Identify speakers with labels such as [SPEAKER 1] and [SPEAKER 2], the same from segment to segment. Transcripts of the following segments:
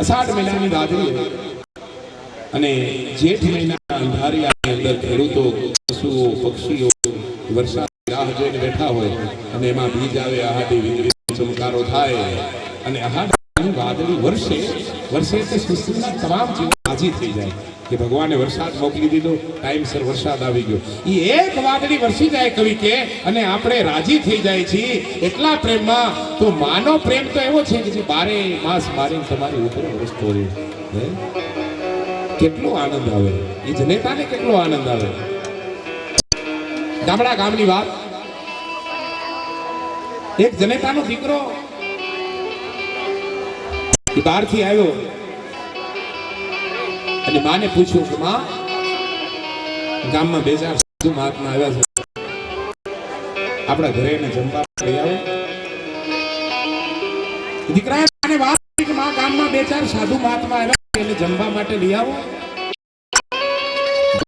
[SPEAKER 1] અષાઢ મહિનાની રાત્રિ અને જેઠ મહિનાના અંધારિયાની અંદર ખેડૂતો પશુઓ પક્ષીઓ વરસાદની રાહ જોઈને બેઠા હોય અને એમાં બીજ આવે આહાડી વીજળી ચમકારો થાય અને આહાડી વાદળી વર્ષે એટલે સૃષ્ટિના તમામ જીવો રાજી થઈ જાય કે ભગવાને વરસાદ મોકલી દીધો, ટાઈમસર વરસાદ આવી ગયો. એ એક વાદળી વરસી જાય કવિ કે અને આપણે રાજી થઈ જાય છીએ એટલા પ્રેમમાં. તો માનો પ્રેમ તો એવો છે કે જે 12 માસ મારીને તમારી ઉપર વરસતો રહે. કેટલો આનંદ આવે એ જનેતાને, કેટલો આનંદ આવે. ગામડા ગામની વાત, એક જનેતાનો દીકરો એ બહારથી આવ્યો અને માને પૂછ્યું કે માં, ગામમાં 2-4 સાધુ મહાત્મા આવ્યા છે, આપણા ઘરે એને જમવા લઈ આવો. દીકરાએ માને વાત કરી કે માં, ગામમાં 2-4 સાધુ મહાત્મા આવ્યા છે, એને જમવા માટે લઈ આવો.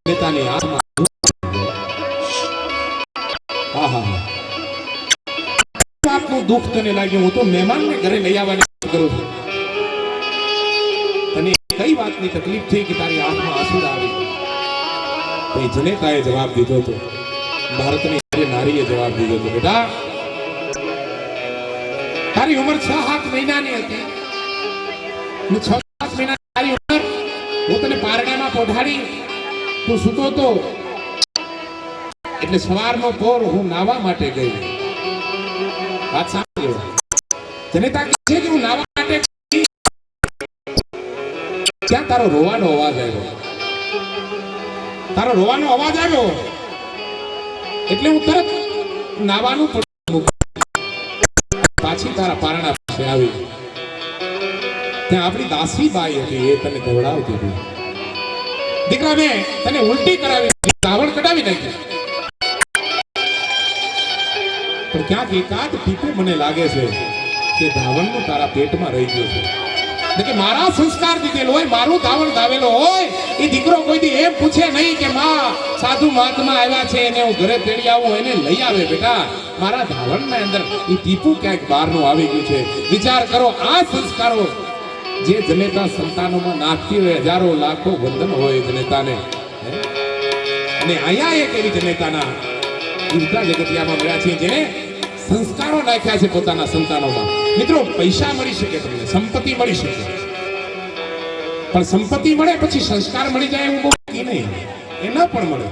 [SPEAKER 1] નેતાની આંખમાં આપનું દુઃખ તને લાગ્યું, હું તો મહેમાનને ઘરે લઈ આવવાની વાત કરું છું, તને કઈ વાતની તકલીફ થઈ કે તારી આંખમાં આંસુ આવી? તો એ જનેતાએ જવાબ દીધો હતો, ભારતની નારીએ જવાબ દીધો હતો, બેટા તારી ઉંમર 6-7 મહિનાની હતી, 6-7 મહિનાની તારી ઉંમર, હું તને પારણામાં પોઢાડી તું સૂતો હતો, એટલે સવારનો પોર હું નાવા માટે ગઈ. વાત સાંભળો, જનેતા કહે છે કે હું નાવા માટે ત્યાં તારો રોવાનો અવાજ આવ્યો. તારો રોવાનો અવાજ આવ્યો એટલે હું તરત નાવાનું પાછી તારા પારણા પાસે આવી. ત્યાં આપણી દાસી બાઈ હતી, એ તને ધવડાવતી હતી. દીકરા, મેં તને ઉલટી કરાવી, ધાવણ કઢાવી નાખી, પણ ક્યાંક એકાદ ટીપું મને લાગે છે કે ધાવણનું તારા પેટમાં રહી ગયું છે. કે મારા સંસ્કાર દીધેલો હોય, મારું ધાવણ ધાવેલો હોય, એ દીકરો કોઈ દી એમ પૂછે નહીં કે માં, સાધુ મહાત્મા આવ્યા છે, એને હું ઘરે તેડી આવું, એને લઈ આવે. બેટા, મારા ધાવણના અંદર એ ટીપું ક્યાંક બહારનું આવી ગયું છે. વિચાર કરો, આ સંસ્કારો જે જનેતા સંતાનોમાં નાખતી હોય, હજારો લાખો વંદન હોય જનેતાને. અને અહીંયા એક એવી જનેતાના ઉલટા જગતિયામાં મળ્યા છે જેને સંસ્કારો નાખ્યા છે પોતાના સંતાનોમાં. મિત્રો, પૈસા મળી શકે, તમને સંપત્તિ મળી શકે, પણ સંપત્તિ મળે પછી સંસ્કાર મળી જાય એવું બહુ નહીં, એ ન પણ મળે.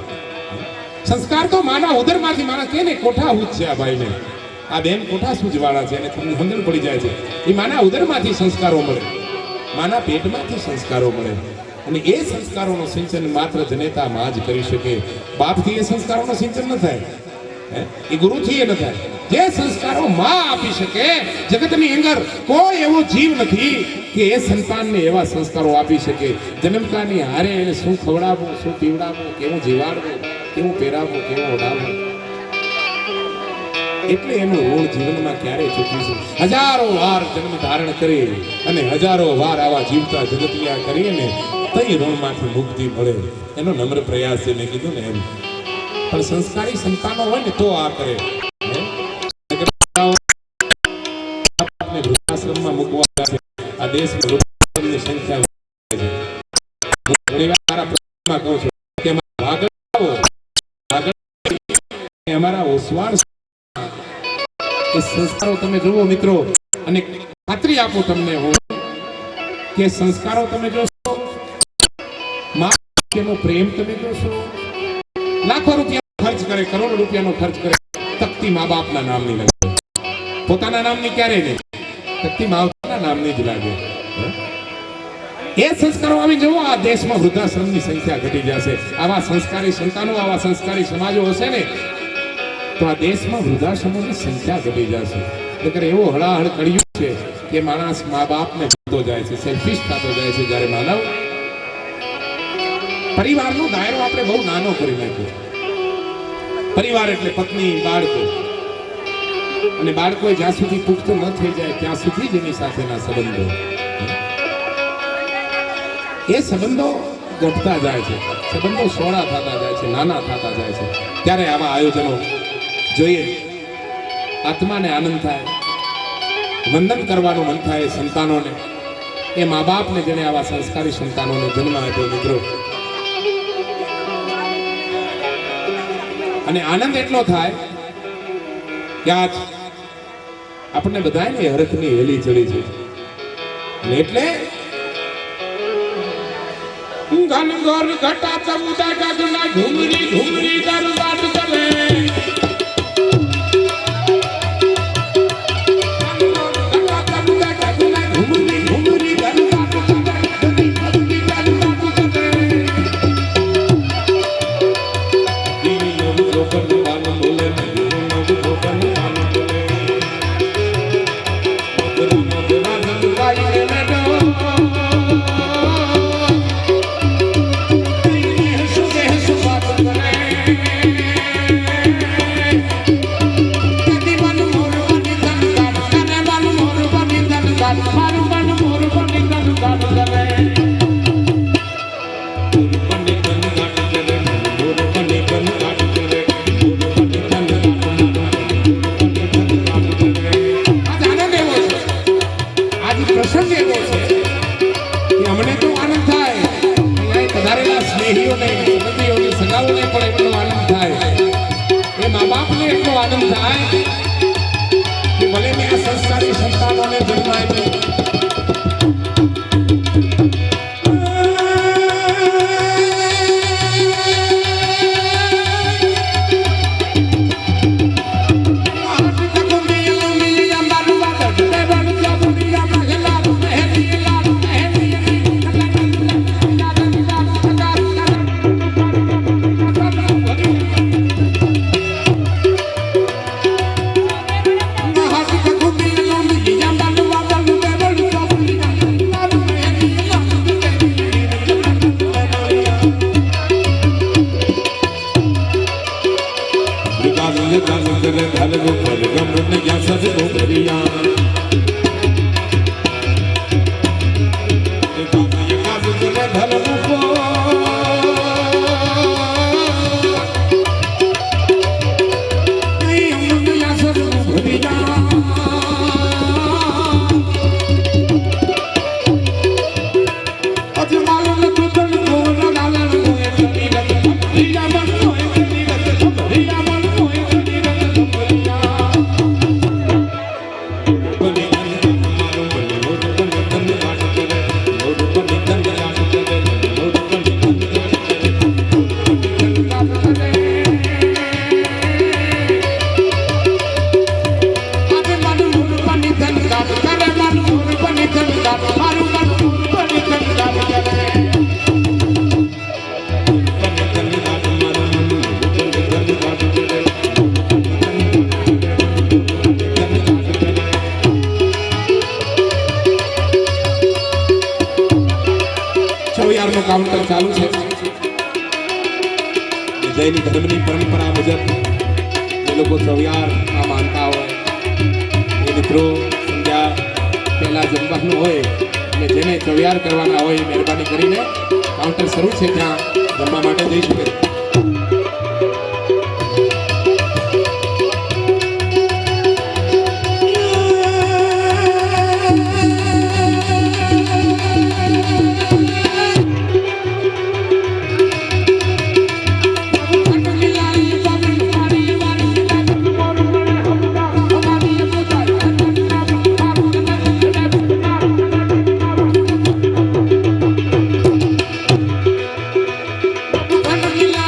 [SPEAKER 1] સંસ્કાર તો માના ઉદરમાંથી, માના કે ને કોઠા ઉજ છે. આ ભાઈને, આ બેન કોઠા સૂજવાળા છે અને તમને સમજણ પડી જાય છે. એ માના ઉદરમાંથી સંસ્કારો મળે, માના પેટમાંથી સંસ્કારો મળે. અને એ સંસ્કારોનું સિંચન માત્ર જનેતા માં જ કરી શકે. બાપથી એ સંસ્કારોનું સિંચન ન થાય, એ ગુરુથી એ ન થાય. જે સંસ્કારો માં આપી શકે, જગતની અંદર કોઈ એવો જીવ નથી કે એ સંતાનને એવા સંસ્કારો આપી શકે. જન્મતાની હારે એને શું ખવડાવવું, શું પીવડાવવું, કેવું જીવાડવું, કેવું પહેરાવવું, કેવું ઓઢાવવું, એટલે એનું ઋણ જીવનમાં ક્યારે ચૂકવીશું? હજારો વાર જન્મ ધારણ કરી અને હજારો વાર આવા જીવતા જગતિયા કરીને તઈ ઋણમાંથી મુક્તિ મળે, એનો નમ્ર પ્રયાસ છે. મેં કીધું ને એમ, પણ સંસ્કારી સંતાનો હોય ને તો આ કરે. વૃદ્ધાશ્રમમાં મૂકવા છે, આ દેશમાં વૃદ્ધાશ્રમની સંખ્યા છે. હું ઘણી વાર મારા પ્રસંગમાં કહું છું કે અમારા ઓસવાણ એ સંસ્કારો તમે જુઓ મિત્રો, અને ખાતરી આપું તમને હું કે સંસ્કારો તમે જોશો, માનો પ્રેમ તમે જોશો, લાખો રૂપિયા ખર્ચ કરે, કરોડો રૂપિયાનો ખર્ચ કરે, તકતી મા બાપના નામની લાગે, પોતાના નામની ક્યારે નહીં, તકતી માવતરના નામની જ લાગે. એ સંસ્કારો આવી જુઓ, આ દેશમાં વૃદ્ધાશ્રમની સંખ્યા ઘટી જશે. આવા સંસ્કારી સંતાનો, આવા સંસ્કારી સમાજો હશે ને તો આ દેશમાં વૃદ્ધાશ્રમોની સંખ્યા ઘટી જશે. નકર એવો હળાહળ કળિયુગ છે કે માણસ મા બાપને ભૂલતો જાય છે, સેલ્ફિશ થતો જાય છે. જ્યારે માનવ પરિવારનો દાયરો આપણે બહુ નાનો કરી નાખ્યો. પરિવાર એટલે પત્ની, બાળકો, અને બાળકો જ્યાં સુધી પુખ્ત ન થઈ જાય ત્યાં સુધી જ એની સાથેના સંબંધો, એ સંબંધો ઘટતા જાય છે, સંબંધો સોળા થતા જાય છે, નાના થતા જાય છે. ત્યારે આવા આયોજનો જોઈએ, આત્માને આનંદ થાય, વંદન કરવાનું મન થાય સંતાનોને, એ મા બાપને જેને આવા સંસ્કારી સંતાનોને જન્મ આપ્યો. મિત્રો, અને આનંદ એટલો થાય કે આજ આપણને બધાને હરખની હેલી ચડી છે. અને એટલે ઘન ગોર ઘટા ચમુડા ગગના ઘુમરી ઘુમરી કર બાટ ચલે. કાઉન્ટર ચાલુ છે. જૈન ધર્મની પરંપરા મુજબ એ લોકો ચવિયાર આ માનતા હોય એ મિત્રો સંધ્યા પહેલા જમવાનું હોય એટલે જેને ચવિયાર કરવાના હોય મહેરબાની કરીને કાઉન્ટર શરૂ છે ત્યાં જમવા માટે જઈ શકે.
[SPEAKER 2] Thank you.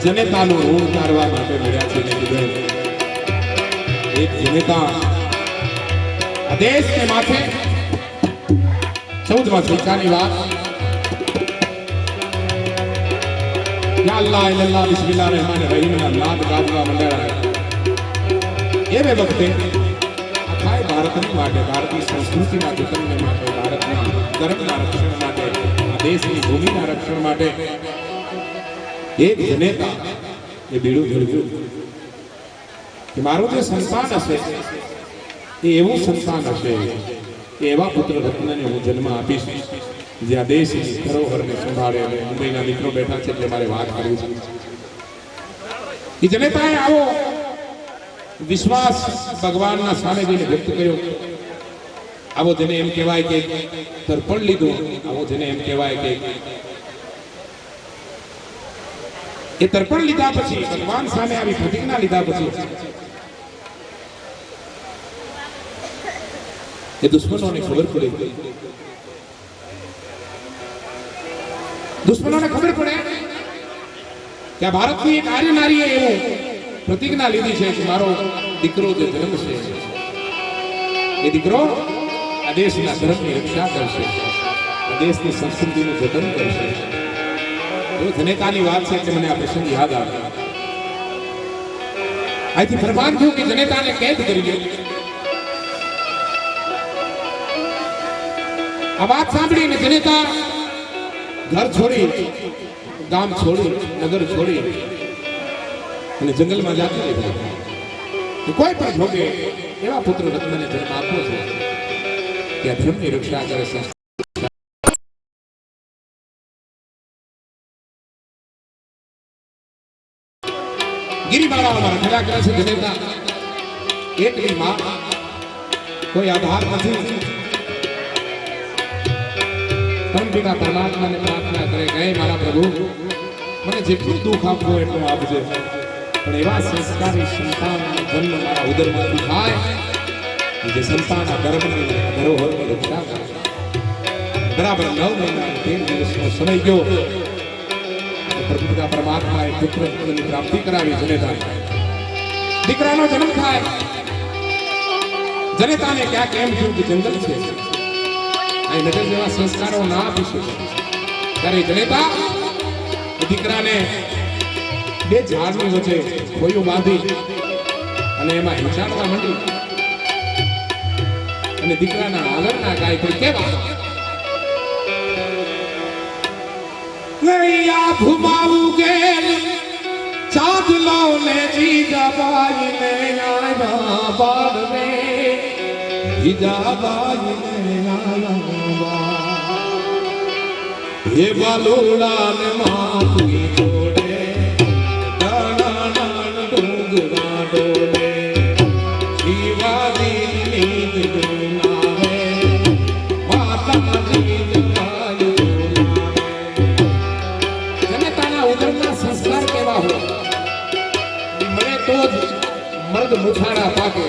[SPEAKER 1] જનેતાનું ઋણ ઉતારવા માટે મળ્યા છે બેન. એક જનેતા આ દેશને માથે 14મા સિક્કાની વાત. યા અલ્લાહ ઇલ્લલ્લાહ બિસ્મિલ્લાહ રહેમાન રહીમના નાદ ગાવા મંડળા. એ વખતે આખા ભારતની માટે, ભારતીય સંસ્કૃતિના જતન માટે, ભારતના ધર્મના રક્ષણ માટે, આ દેશની ભૂમિના રક્ષણ માટે એક જનેતા એ બીડું ધરવ્યું કે મારું જે સંતાન હશે એ એવું સંતાન હશે, એવા પુત્ર રત્નને હું જન્મ આપીશ જે આ દેશની ધરોહરને સંભાળે. અને મુંબઈના મિત્રો બેઠા છે એટલે મારે વાત કરવી છે. એ જનેતાએ આવો વિશ્વાસ ભગવાનના સામે જઈને વ્યક્ત કર્યો. આવો જેને એમ કહેવાય કે તર્પણ લીધું, આવો જેને એમ કહેવાય કે એ તર્પણ લીધા પછી, ભગવાન સામે આવી પ્રતિજ્ઞા લીધા પછી એ દુશ્મનોને ખબર પડે, દુશ્મનોને ખબર પડે કે આ ભારતની એક આર્ય નારીએ એવું પ્રતિજ્ઞા લીધી છે કે મારો દીકરો જે જન્મશે એ દીકરો આ દેશના ધર્મની રક્ષા કરશે, આ દેશની સંસ્કૃતિનું જતન કરશે. જનેતાની વાત છે એટલે મને આ પ્રસંગ યાદ આવે. અહીંથી ફરમાન થયું કે જનેતાને કેદ કરી લો. આ વાત સાંભળીને જનેતા ઘર છોડી, ગામ છોડી, નગર છોડી અને જંગલમાં જાતી રહી. કોઈ પણ ભોગે એવા પુત્ર રત્નને જન્મ આપવો છે કે આ ધર્મની રક્ષા કરે છે. ગિરિમાળામાં ખેડા કરે છે જનેતા. એકની માં, કોઈ આધાર નથી. પરમપિતા પરમાત્માને પ્રાર્થના કરે કે મારા પ્રભુ મને જેટલું દુઃખ આપવું એટલું આપજે, પણ એવા સંસ્કારી સંતાનનો જન્મ મારા ઉદરમાંથી થાય જે સંતાન આ ધર્મની ધરોહરની રક્ષા કરે. બરાબર 9 મહિના 13 દિવસનો સમય ગયો. પરમપિતા પરમાત્માએ પુત્રની પ્રાપ્તિ કરાવી જનેતાને. દીકરાનો જન્મ થાય. જનેતાને ક્યાંક એમ થયું કે જંગલ છે, અહીં નગર જેવા સંસ્કારો ના આપીશું. ત્યારે જનેતા દીકરાને 2 ઝાડની વચ્ચે ખોયું બાંધી અને એમાં હિંચાડવા માંડી. અને દીકરાના આગળના ગાય કોઈ કેવા નૈયા ઘુમાવું ગેલ ચાંદલો ને જીજા બાઈ ને આયા બાદ મે જીજાબાઈને આલવા હે બાલુડા ને માથું જોડે દાણા ડુંગરા ડોલે શિવાજી નીત ડોલાવે માતાજી જમાય ડોલાવે જનતાના ઉદરના સંસ્કાર કેવા હોય મળે તો જ મર્દ મુછાડા પાકે